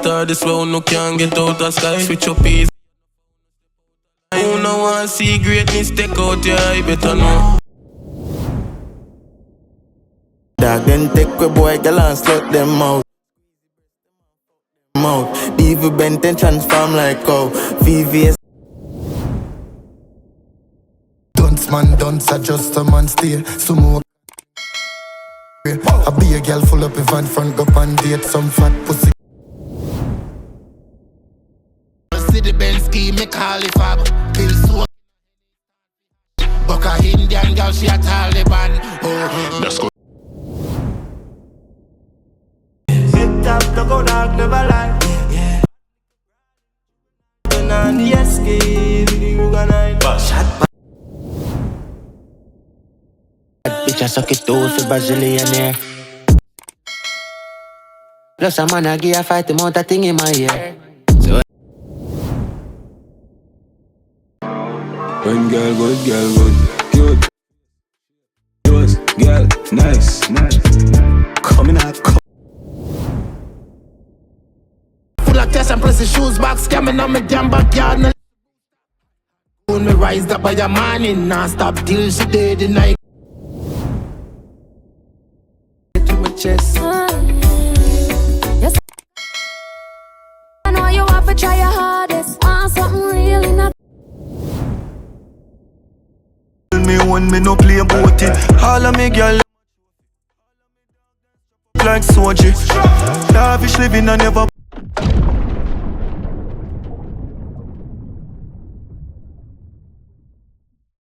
star, this way no can get out of sky. Switch up easy. You know want see greatness, take out your eye, better know. Dog then take a boy, girl and slut them out. Diva bent and transform like cow. VVS. Dunce man, dunce, adjust a man stay. Sumo. I be a girl full up if and front up and date some fat pussy. See the Benz scheme, me call it fab. Bill so Buck a Indian girl, she a Taliban. Oh, let's go. Sit up, no go dark, never lie. Yeah. On the escape, you gonna shot. Bitch, I suck it too for Brazilian. Plus a man, I give a fight, the amount of thing in my ear. So One girl good, cute. Yours, girl, nice. Coming out, full of cash and pressy shoes back, scamming on me damn backyard. When me rise up by your morning, non-stop till she dead the night. Chest. Yes. I know you have to try your hardest. Want something really not. Me one, me no play about it. All of me girl like Soji. Lavish living and never